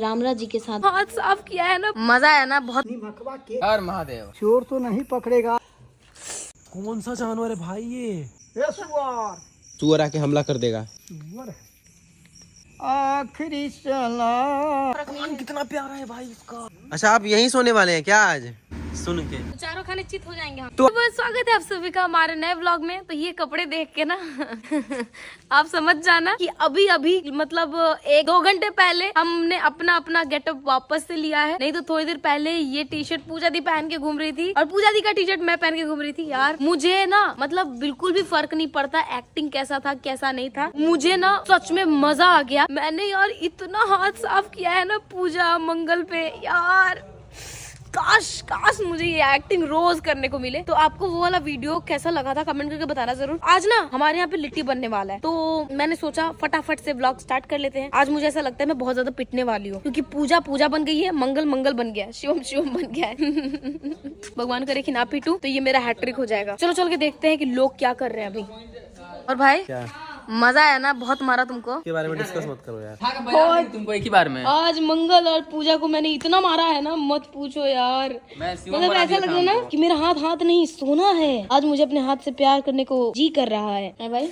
रामराज जी के साथ हाथ साफ किया है ना, मजा आया ना बहुत। हर महादेव। चोर तो नहीं पकड़ेगा। कौन सा जानवर है भाई ये? सुअर। सुअर आके हमला कर देगा। सुअर आखिरी सलाम। कितना प्यारा है भाई इसका। अच्छा आप यहीं सोने वाले हैं क्या आज? सुन के चारों खाने चित हो जाएंगे हम। तो स्वागत है आप सभी का हमारे नए व्लॉग में। तो ये कपड़े देख के ना आप समझ जाना कि अभी अभी मतलब 1-2 घंटे पहले हमने अपना गेटअप वापस से लिया है। नहीं तो थोड़ी देर पहले ये टी शर्ट पूजा दी पहन के घूम रही थी और पूजा दी का टी शर्ट मैं पहन के घूम रही थी। यार मुझे ना मतलब बिल्कुल भी फर्क नहीं पड़ता एक्टिंग कैसा था कैसा नहीं था। मुझे ना सच में मजा आ गया। मैंने यार इतना हाथ साफ किया है ना पूजा मंगल पे। यार काश मुझे ये एक्टिंग रोज करने को मिले। तो आपको वो वाला वीडियो कैसा लगा था कमेंट करके बताना जरूर। आज ना हमारे यहाँ पे लिट्टी बनने वाला है तो मैंने सोचा फटाफट से व्लॉग स्टार्ट कर लेते हैं। आज मुझे ऐसा लगता है मैं बहुत ज्यादा पिटने वाली हूँ क्योंकि पूजा बन गई है, मंगल बन गया है, शिवम बन गया है। भगवान करे कि ना पिटूं तो ये मेरा हैट्रिक हो जाएगा। चलो चल के देखते हैं कि लोग क्या कर रहे हैं अभी। और भाई क्या मजा आया ना, बहुत मारा तुमको। के बारे में डिस्कस मत करो यार। तुमको एक ही बार में आज मंगल और पूजा को मैंने इतना मारा है ना मत पूछो यार। मतलब ऐसा लग रहा है ना कि मेरा हाथ नहीं सोना है। आज मुझे अपने हाथ से प्यार करने को जी कर रहा है भाई।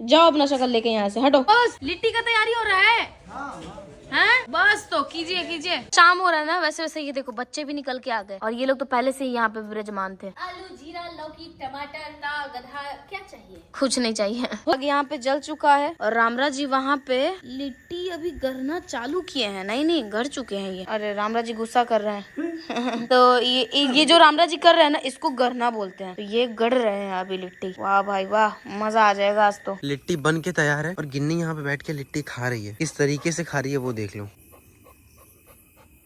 जाओ अपना शक्ल लेके यहाँ से हटो। बस लिट्टी का तैयारी हो रहा है। हैं? बस तो कीजिए। शाम हो रहा है ना वैसे ये देखो बच्चे भी निकल के आ गए और ये लोग तो पहले से ही यहाँ पे विराजमान थे। आलू जीरा लौकी टमाटर ता गधा क्या चाहिए? कुछ नहीं चाहिए। अब यहाँ पे जल चुका है और रामराज जी वहाँ पे लिट्टी अभी गढ़ना चालू किए हैं। नहीं गढ़ चुके हैं ये। अरे रामराज जी गुस्सा कर रहे हैं। तो ये जो रामराज जी कर रहे हैं ना इसको गढ़ना बोलते हैं। तो ये गढ़ रहे हैं अभी लिट्टी। वाह भाई वाह, मजा आ जाएगा आज तो। लिट्टी बन के तैयार है और गिन्नी यहाँ पे बैठ के लिट्टी खा रही है। इस तरीके से खा रही है वो देख लो।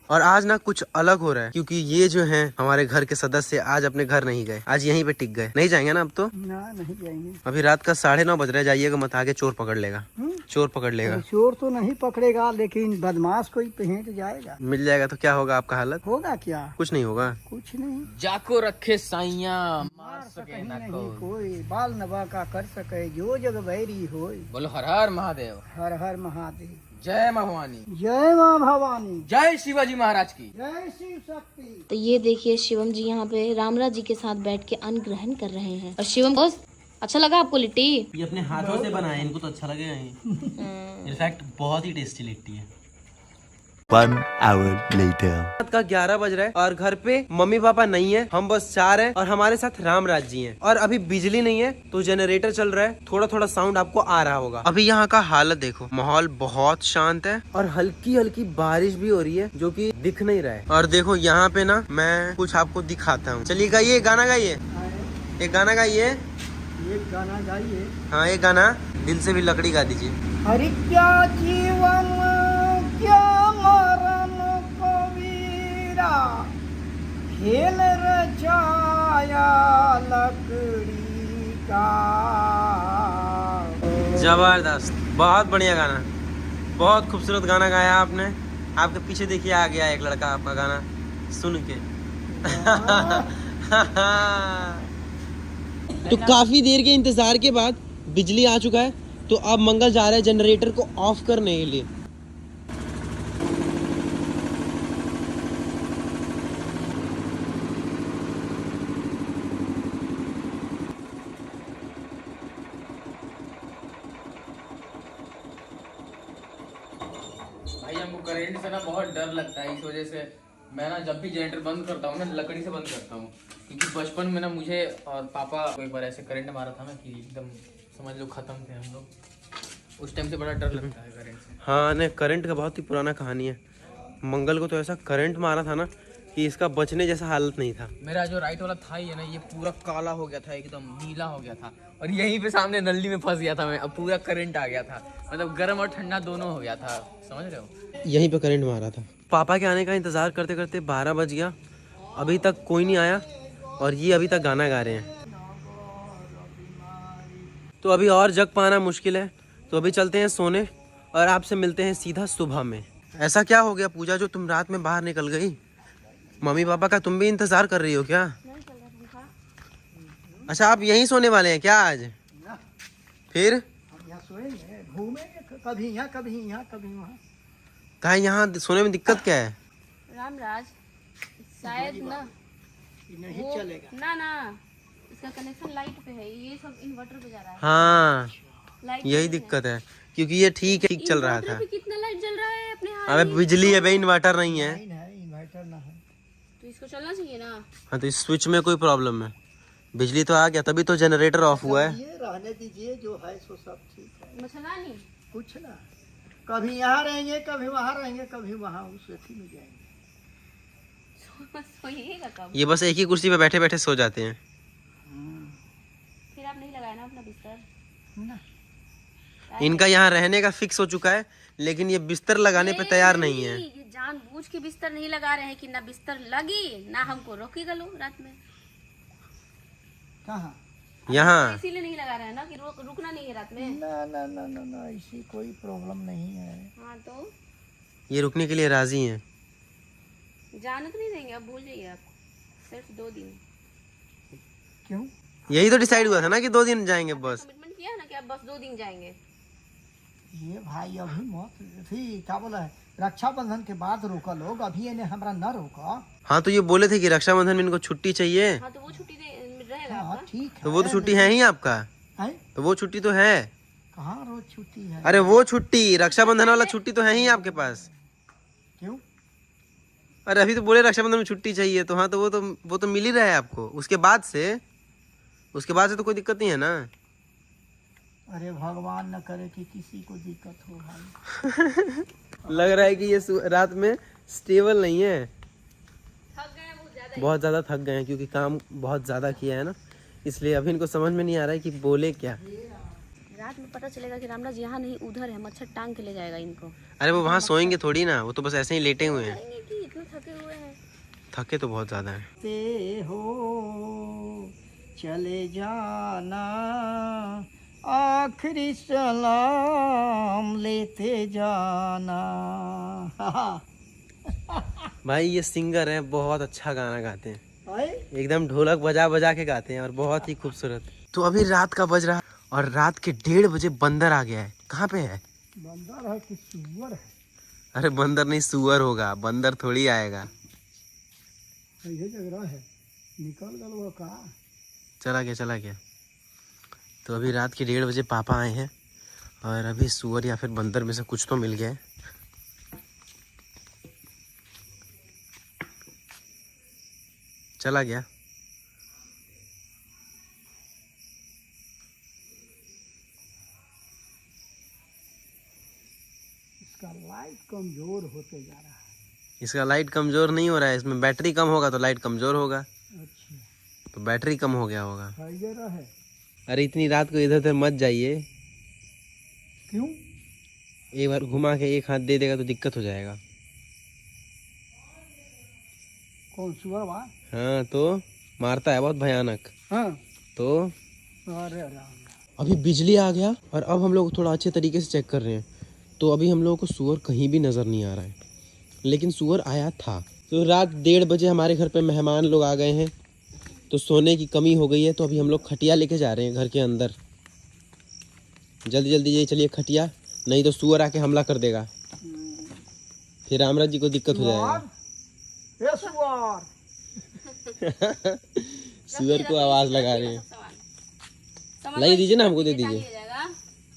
और आज ना कुछ अलग हो रहा है क्योंकि ये जो हैं हमारे घर के सदस्य आज अपने घर नहीं गए, आज यहीं पे टिक गए। नहीं जाएंगे ना अब तो? ना नहीं जाएंगे। अभी रात का 9:30 बज रहा है। जाइएगा मत, आगे चोर पकड़ लेगा। चोर पकड़ लेगा। चोर तो नहीं पकड़ेगा लेकिन बदमाश कोई पहेट जाएगा। मिल जाएगा तो क्या होगा आपका हालत? होगा क्या? कुछ नहीं होगा। कुछ नहीं। जाको रखे साइया मार सके नहीं कोई, बाल नवा का कर सके जो जग बैरी होय। बोलो हर हर महादेव। हर हर महादेव। जय माँ भवानी। जय माँ भवानी। जय शिवाजी महाराज की। जय शिव शक्ति। तो ये देखिए शिवम जी यहाँ पे रामराज जी के साथ बैठ के अन्न ग्रहण कर रहे हैं। और शिवम बॉस अच्छा लगा आपको लिट्टी? ये अपने हाथों से बनाए, इनको तो अच्छा लगेगा ही। इनफैक्ट बहुत ही टेस्टी लिट्टी है। 1 hour later. रात का 11 बज रहा है और घर पे मम्मी पापा नहीं है, हम बस 4 हैं और हमारे साथ रामराज जी हैं। और अभी बिजली नहीं है तो जनरेटर चल रहा है। थोड़ा साउंड आपको आ रहा होगा। अभी यहाँ का हालत देखो, माहौल बहुत शांत है और हल्की बारिश भी हो रही है जो कि दिख नहीं रहा है। और देखो यहाँ पे ना मैं कुछ आपको दिखाता हूँ। चलिए गाइए, गाना गाइए, एक गाना गाइए। एक गाना गाइए। हाँ एक गाना दिल से भी लकड़ी गा दीजिए। हरि क्या जीवन क्या मरण कबीरा, खेल रचाया लकड़ी का। जबरदस्त, बहुत बढ़िया गाना, बहुत खूबसूरत गाना गाया आपने। आपके पीछे देखिए आ गया एक लड़का आपका गाना सुन के। तो काफी देर के इंतजार के बाद बिजली आ चुका है तो अब मंगल जा रहा है जनरेटर को ऑफ करने के लिए। भाई हमको करंट से ना बहुत डर लगता है। इस वजह से मैं ना जब भी जनरेटर बंद करता हूँ ना लकड़ी से बंद करता हूँ क्योंकि बचपन में ना मुझे और पापा को एक बार ऐसे करंट मारा था ना कि एकदम समझ लो खत्म थे हम लोग। उस टाइम से बड़ा डर लगता है करंट से। हाँ नहीं, करंट का बहुत ही पुराना कहानी है। मंगल को तो ऐसा करंट मारा था ना कि इसका बचने जैसा हालत नहीं था। मेरा जो राइट वाला था ये ना ये पूरा काला हो गया था, एकदम नीला हो गया था और यहीं पे सामने नली में फंस गया था मैं। अब पूरा करंट आ गया था, मतलब गर्म और ठंडा दोनों हो गया था, समझ रहे हो। यहीं पे करंट मारा था। पापा के आने का इंतजार करते करते 12 बज गया, अभी तक कोई नहीं आया और ये अभी तक गाना गा रहे हैं। तो अभी और जग पाना मुश्किल है तो अभी चलते हैं सोने और आपसे मिलते हैं सीधा सुबह में। ऐसा क्या हो गया पूजा जो तुम रात में बाहर निकल गई? मम्मी पापा का तुम भी इंतजार कर रही हो क्या? अच्छा आप यहीं सोने वाले हैं क्या आज? फिर यहाँ सोएंगे, घूमेंगे, कभी यहाँ कभी यहाँ कभी वहाँ। कहा यहाँ सोने में दिक्कत क्या है? रामराज शायद ना नहीं वो चलेगा। ना इसका कनेक्शन लाइट पे है, ये सब इन्वर्टर पे जा रहा है। हाँ लाइट यही दिक्कत है, क्योंकि ये ठीक है, ठीक चल रहा था। पे कितना लाइट जल रहा है अपने हाथ अबे बिजली है भाई, इन्वर्टर नहीं है। नहीं है, इन्वर्टर ना है। तो इसको चलना चाहिए ना। हाँ तो इस स्विच में कोई प्रॉब्लम है, बिजली तो आ गया तभी तो जनरेटर ऑफ हुआ है। ये रहने दीजिए, जो है सो सब ठीक है, मच्छरदानी कुछ ना। कभी यहाँ रहेंगे, कभी वहाँ रहेंगे, कभी वहाँ उस अथी में जाएंगे। सोइएगा कब? ये बस एक ही कुर्सी पे बैठे बैठे सो जाते हैं। फिर आप नहीं लगाए ना अपना बिस्तर? ना इनका यहाँ रहने का फिक्स हो चुका है, लेकिन ये बिस्तर लगाने पे तैयार नहीं है। ये जानबूझ के बिस्तर नहीं लगा रहे हैं कि ना बिस्तर लगी ना हमको रोकी गलो रात में। कहाँ? यहाँ इसीलिए नहीं लगा रहे हैं ना कि रुकना नहीं है रात में। ना ना ना ना ना, ऐसी कोई प्रॉब्लम नहीं है। हाँ तो ये रुकने के लिए राजी हैं। जाने तो नहीं देंगे, अब भूल जाइए आप। सिर्फ 2 दिन क्यों? यही तो डिसाइड हुआ था ना कि 2 दिन जाएंगे बस। कमिटमेंट किया ना कि आप बस 2 दिन जाएंगे। ये भाई अभी मत थी, क्या बोला है, रक्षाबंधन के बाद रोका लोग, अभी इन्हें हमरा न रोका। हाँ तो ये बोले थे कि रक्षाबंधन में इनको छुट्टी चाहिए। हाँ तो वो छुट्टी रहेगा हाँ आपका। ठीक है। तो वो तो छुट्टी है ही आपका, है? तो वो छुट्टी तो है। कहाँ रोज छुट्टी है? अरे वो छुट्टी, रक्षाबंधन वाला छुट्टी तो है ही आपके पास। क्यों? अरे अभी तो बोले रक्षाबंधन में छुट्टी चाहिए, तो हाँ तो वो तो मिल ही रहा है आपको। उसके बाद से तो कोई दिक्कत नहीं है ना। अरे भगवान न करे कि किसी को दिक्कत हो भाई। लग रहा है कि ये रात में स्टेबल नहीं है, थक गए हैं बहुत ज्यादा। बहुत ज़्यादा थक गए हैं क्योंकि काम बहुत ज़्यादा किया है ना, इसलिए अभी इनको समझ में नहीं आ रहा है कि बोले क्या। रात में पता चलेगा कि रामराज यहाँ नहीं उधर है, मच्छर टांग के ले जाएगा इनको। अरे वो वहाँ सोएंगे थोड़ी ना, वो तो बस ऐसे ही लेटे हुए हैं। कहेंगे कि इतने थके हुए हैं। थके तो बहुत ज़्यादा हैं। ते हो चले जाना, आखिरी सलाम लेते जाना। भाई ये सिंगर है, बहुत अच्छा गाना गाते हैं, आए? एकदम ढोलक बजा बजा के गाते हैं और बहुत ही खूबसूरत। तो अभी रात का बज रहा है और रात के 1:30 बजे बंदर आ गया है। कहाँ पे है? बंदर है कि सुअर है? अरे बंदर नहीं, सुअर होगा, बंदर थोड़ी आएगा। ये जग रहा है, निकल गल वो का। चला गया। तो अभी रात के 1:30 बजे पापा आए हैं और अभी सुअर या फिर बंदर में से कुछ तो मिल गया है। चला गया। इसका लाइट कमजोर होते जा रहा है। इसका लाइट कमज़ोर नहीं हो रहा है, इसमें बैटरी कम होगा तो लाइट कमज़ोर होगा। अच्छा, तो बैटरी कम हो गया होगा। टाइगर है। अरे इतनी रात को इधर उधर मत जाइए, क्यों? एक बार घुमा के एक हाथ दे देगा तो दिक्कत हो जाएगा। कौन सुअर बा? हाँ तो मारता है बहुत भयानक। हाँ। तो अरे राम। अभी बिजली आ गया और अब हम लोग थोड़ा अच्छे तरीके से चेक कर रहे हैं, तो अभी हम लोगों को सुअर कहीं भी नज़र नहीं आ रहा है, लेकिन सुअर आया था। तो रात 1:30 बजे हमारे घर पे मेहमान लोग आ गए हैं, तो सोने की कमी हो गई है, तो अभी हम लोग खटिया लेके जा रहे हैं घर के अंदर। जल्दी जल्दी ये चलिए खटिया, नहीं तो सुअर आके हमला कर देगा, फिर रामराज जी को दिक्कत हो जाएगा। ये सुअर। सुअर को आवाज़ लगा रहे हैं। लाइट दीजिए ना, हमको दे दीजिए,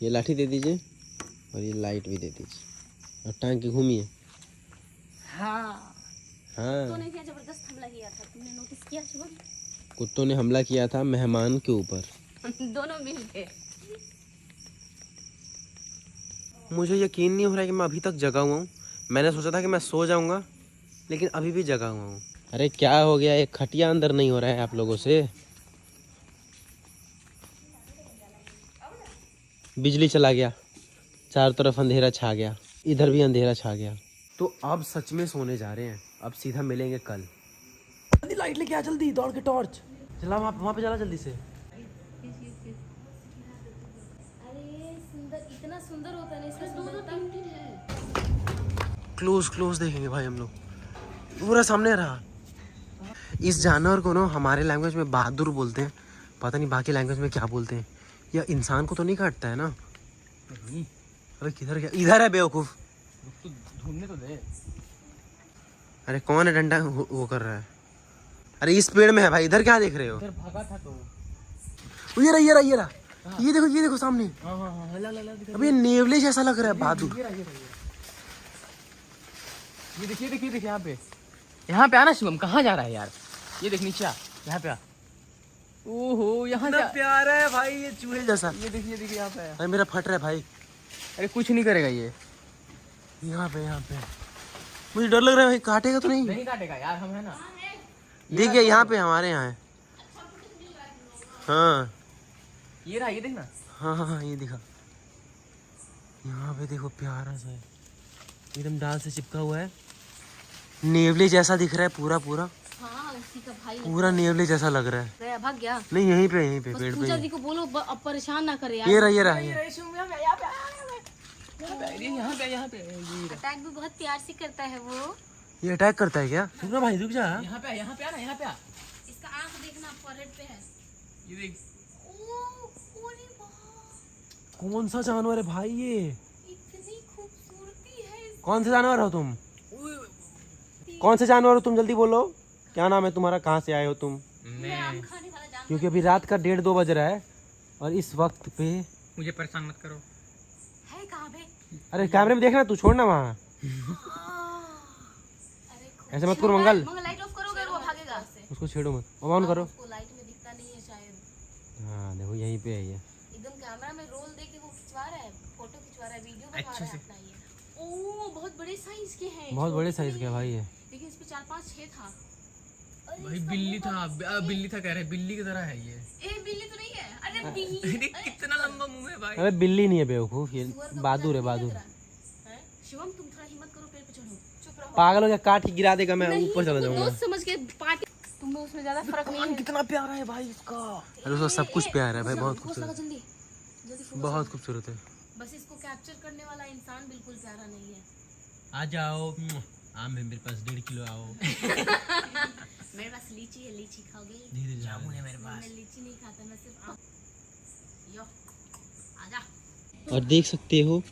ये लाठी दे दीजिए और ये लाइट भी दे दीजिए और टांग के घूमिए। हाँ। हाँ, तो नहीं किया, जबरदस्त हमला किया था, तुमने नोटिस किया शुभ? कुत्तों ने हमला किया था मेहमान के ऊपर। दोनों मिल के। मुझे यकीन नहीं हो रहा है कि मैं अभी तक जगा हुआ हूँ। मैंने सोचा था कि मैं सो जाऊंगा, लेकिन अभी भी जगा हुआ हूँ। अरे क्या हो गया, एक खटिया अंदर नहीं हो रहा है आप लोगों से। बिजली चला गया, चारों तरफ अंधेरा छा गया, इधर भी अंधेरा छा गया। तो अब सच में सोने जा रहे हैं, अब सीधा मिलेंगे कल। जल्दी लाइट लेके आ, जल्दी दौड़ के टॉर्च चला, वहाँ पे चला जल्दी से। अरे सुंदर, इतना सुंदर होता है ना इसका सुंदरता। क्लोज देखेंगे भाई हम लोग, पूरा सामने रहा। इस जानवर को ना हमारे लैंग्वेज में बहादुर बोलते हैं, पता नहीं बाकी लैंग्वेज में क्या बोलते हैं। या इंसान को तो नहीं काटता है ना? अरे किधर गया? इधर है बेवकूफ़। तू ढूंढने तो दे। अरे कौन है डंडा वो कर रहा है? अरे इस पेड़ में है भाई, इधर क्या देख रहे हो? इधर भागा था तो। ये रहा, ये देखो सामने। हाँ अबे नेवले जैसा लग रहा है बहादुर। ये देखिए यहाँ पे आना शिवम, कहाँ जा रहा है यार? ये देख नीचे आ, यहाँ पे आ। ओहो यहाँ कितना प्यारा है भाई ये चूहे जैसा। ये देखिए यहाँ पे। अरे मेरा फट रहा है भाई। अरे कुछ नहीं करेगा ये। यहाँ पे मुझे डर लग रहा है भाई, काटेगा तो नहीं? नहीं काटेगा यार, हम है ना। देखिए यहाँ पे हमारे यहाँ है। हाँ ये रहा, ये देखना। हाँ ये दिखा। यहाँ पे देखो प्यारा सा है, एकदम डाल से चिपका हुआ है। नेवले जैसा दिख रहा है पूरा। हाँ उसी का भाई पूरा नेवले जैसा लग रहा है। गया, भाग गया। नहीं यहीं पे बस पेड़ पे पूजा ही। जी को बोलो अब परेशान ना करे यार। ये रहा यहाँ पे। अटैक भी बहुत प्यार से करता है वो। ये अटैक करता है क्या? रुक ना भाई, रुक जा। यहाँ पे आ ना, यहाँ पे आ। इसका आंख देखना, फोरहेड पे है। ये देख। कौन सा जानवर है भाई ये? इतनी खूबसूरती है। कौन से जानवर हो तुम? कौन से जानवर हो तुम? जल्दी बोलो, क्या नाम है तुम्हारा? कहाँ से आए हो तुम? आम खाने वाला जानवर। क्योंकि अभी रात का 1:30-2 बज रहा है और इस वक्त पे। मुझे परेशान मत करो। है कहाँ पे? अरे कैमरे में देखना, तू छोड़ना वहाँ। ऐसे मत करो मंगल, लाइट ऑफ करोगे वो भागेगा। उसको छेड़ो मत। अब ऑन करो। उसको लाइट में दिखता नहीं है शायद। हाँ देखो यहीं पे है ये। एकदम कैमरा में रोल दे के वो खिंचवा रहा है, फोटो खिंचवा रहा है, वीडियो बना अच्छे रहा है से। अपना ये। ओह बहुत बड़े साइज के हैं। बहुत बड़े साइज का भाई है। लेकिन इस पे 4-5-6 था। भाई बिल्ली था कह रहे, बिल्ली की तरह है ये। ए बिल्ली तो नहीं है। अरे बिल्ली। कितना लंबा मुंह है भाई। अरे बिल्ली नहीं है बेवकूफ, ये बहादुर है बहादुर। शिवम तुम थोड़ा हिम्मत करो, पेड़ पे चढ़ो। चुप रहो। पागल हो गया, काट के गिरा देगा, मैं ऊपर चला तुमको जाऊंगा। दोस्त समझ के पार्टी, तुम्हें उसमें ज्यादा फर्क नहीं है। कितना प्यारा है भाई इसका। अरे उसका सब कुछ प्यार है भाई, बहुत फोकस लगा खूबसूरत, जल्दी जल्दी फोकस। बहुत खूबसूरत है। बस इसको कैप्चर करने वाला इंसान बिल्कुल प्यारा नहीं है। आ जाओ, आम है मेरे पास 1.5 किलो, आओ। मेरे पास लीची है, लीची खाओगे? धीरे जामुन है मेरे पास। मैं लीची नहीं खाता, मैं सिर्फ आम। यो आजा। और देख सकते हो,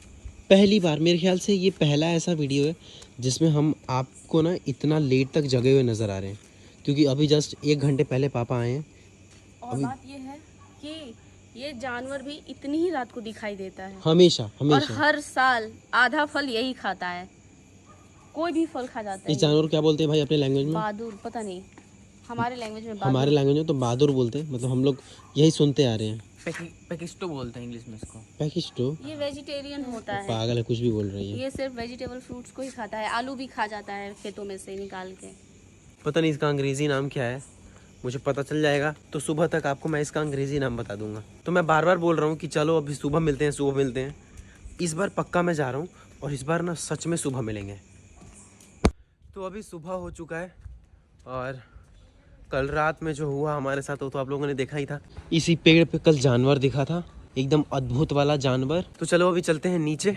पहली बार मेरे ख्याल से ये पहला ऐसा वीडियो है जिसमें हम आपको ना इतना लेट तक जगे हुए नज़र आ रहे हैं, क्योंकि अभी जस्ट 1 घंटे पहले पापा आए हैं। और बात ये है कि ये जानवर भी इतनी ही रात को दिखाई देता है हमेशा और हमेशा। हर साल आधा फल यही खाता है, कोई भी फल खा जाता इस है। जानवर को क्या बोलते हैं भाई अपने लैंग्वेज में? बहादुर, पता नहीं हमारे लैंग्वेज में हमारे लैंग्वेज में तो बहादुर बोलते हैं, मतलब हम लोग यही सुनते आ रहे हैं। पेकिस्टो बोलते हैं इंग्लिश में इसको। पैकिस्टो? ये वेजिटेरियन होता है। पागल है, कुछ भी बोल रही है। ये सिर्फ वेजिटेबल फ्रूट्स को ही खाता है, आलू भी खा जाता है खेतों में से निकाल के। पता नहीं इसका अंग्रेजी नाम क्या है, मुझे पता चल जाएगा तो सुबह तक आपको मैं इसका अंग्रेजी नाम बता दूंगा। तो मैं बार बार बोल रहा हूँ कि चलो अभी सुबह मिलते हैं। इस बार पक्का मैं जा रहा हूँ और इस बार ना सच में सुबह मिलेंगे। तो अभी सुबह हो चुका है और कल रात में जो हुआ हमारे साथ वो तो आप लोगों ने देखा ही था। इसी पेड़ पे कल जानवर दिखा था, एकदम अद्भुत वाला जानवर। तो चलो अभी चलते हैं नीचे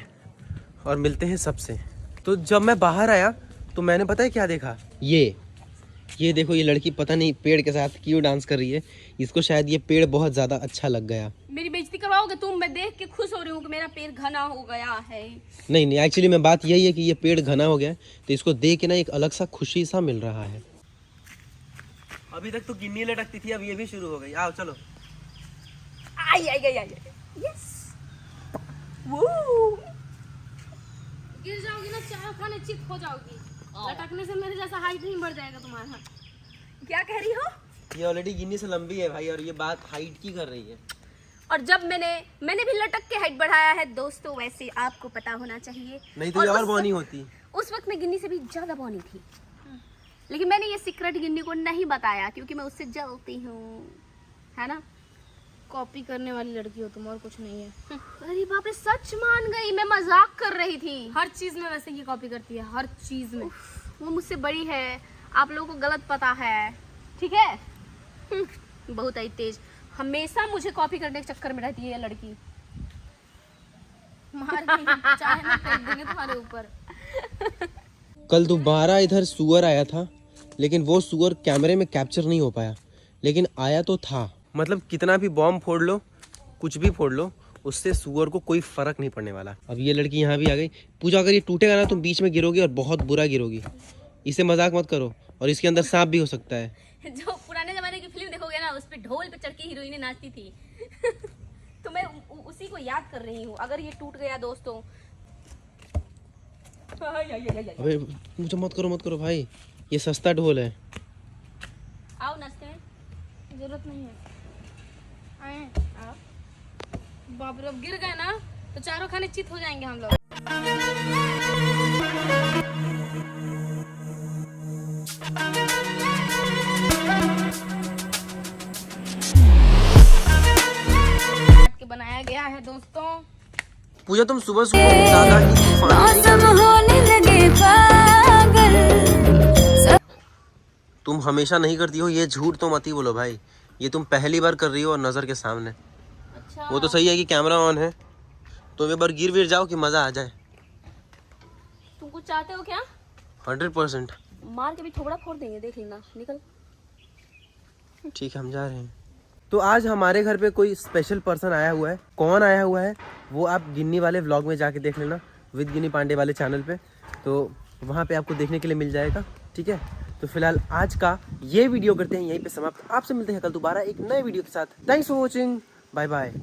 और मिलते हैं सबसे। तो जब मैं बाहर आया तो मैंने पता है क्या देखा? ये देखो, ये लड़की पता नहीं पेड़ के साथ क्यों डांस कर रही है। इसको शायद ये पेड़ बहुत ज़्यादा अच्छा लग गया। मेरी बेइज्जती करवाओगे तुम? मैं देख के खुश हो रही हूँ कि मेरा पेड़ घना हो गया है। नहीं एक्चुअली में बात यही है कि ये पेड़ घना हो गया है, तो इसको देख के ना एक अलग सा खुशी सा मिल रहा है। अभी तक तो गिन्नी लटकती थी, अब ये भी शुरू हो गई। आओ चलो। आई यस। गिर जाओगी ना, चाय खाने चित हो जाओगी। लटकने से मेरे जैसा हाइट नहीं बढ़ जाएगा तुम्हारा। क्या कह रही हो? ये ऑलरेडी गिन्नी से लंबी है भाई, और ये बात हाइट की कर रही है। और जब मैंने भी लटक के हाइट बढ़ाया है दोस्तों, वैसे आपको पता होना चाहिए। नहीं तो ये और बौनी होती। उस वक्त मैं गिन्नी से भी ज्यादा बौनी थी, लेकिन मैंने ये सीक्रेट गिन्नी को नहीं बताया क्योंकि मैं उससे जलती हूँ, है ना। कॉपी करने वाली लड़की हो तुम, और कुछ नहीं है। अरे बाप रे, सच मान गई, मैं मजाक कर रही थी। हर चीज में वैसे ये कॉपी करती है, हर चीज में। वो मुझसे बड़ी है, आप लोगों को गलत पता है, ठीक है। बहुत ही तेज, हमेशा मुझे कॉपी करने के चक्कर में रहती है ये लड़की। चाहे ना फेंक देंगे तुम्हारे ऊपर। कल दोबारा इधर सुअर आया था, लेकिन वो सुअर कैमरे में कैप्चर नहीं हो पाया, लेकिन आया तो था। मतलब कितना भी बॉम्ब फोड़ लो, कुछ भी फोड़ लो, उससे सुअर को कोई फर्क नहीं पड़ने वाला। अब ये लड़की यहाँ भी आ गई। पूजा अगर ये टूटेगा ना तुम बीच में गिरोगी और बहुत बुरा गिरोगी। इसे मजाक मत करो। और इसके अंदर सांप भी हो सकता है। जो पुराने जमाने की फिल्म देखोगे ना, उस पे ढोल पे चढ़ के हीरोइनें नाचती थी। तो मैं उसी को याद कर रही हूँ। अगर ये टूट गया दोस्तों। अबे मुझे मत करो भाई, ये सस्ता ढोल है। आओ नाचते हैं, जरूरत नहीं है। आए आओ। बाप रे, अब गिर गए ना तो चारों खाने चित हो जाएंगे हम लोग। के बनाया गया है दोस्तों। पूजा तुम सुबह सुबह ज्यादा ही तुम हमेशा नहीं करती हो ये झूठ, तो मत ही बोलो भाई। ये तुम पहली बार कर रही हो और नजर के सामने। अच्छा, वो तो सही है कि कैमरा ऑन है, तो एक बार गिर विर जाओ कि मजा आ जाए। तुम कुछ चाहते हो क्या? 100%। मार के भी थोड़ा फोड़ देंगे, देख लेना। निकल। ठीक है, हम जा रहे हैं। तो आज हमारे घर पे कोई स्पेशल पर्सन आया हुआ है। कौन आया हुआ है वो आप गिन्नी वाले व्लॉग में जाके देख लेना, विद गिन्नी पांडे वाले चैनल पे। तो वहाँ पे आपको देखने के लिए मिल जाएगा। ठीक है, तो फिलहाल आज का ये वीडियो करते हैं यहीं पे समाप्त। आपसे मिलते हैं कल दोबारा एक नए वीडियो के साथ। Thanks for watching, bye bye.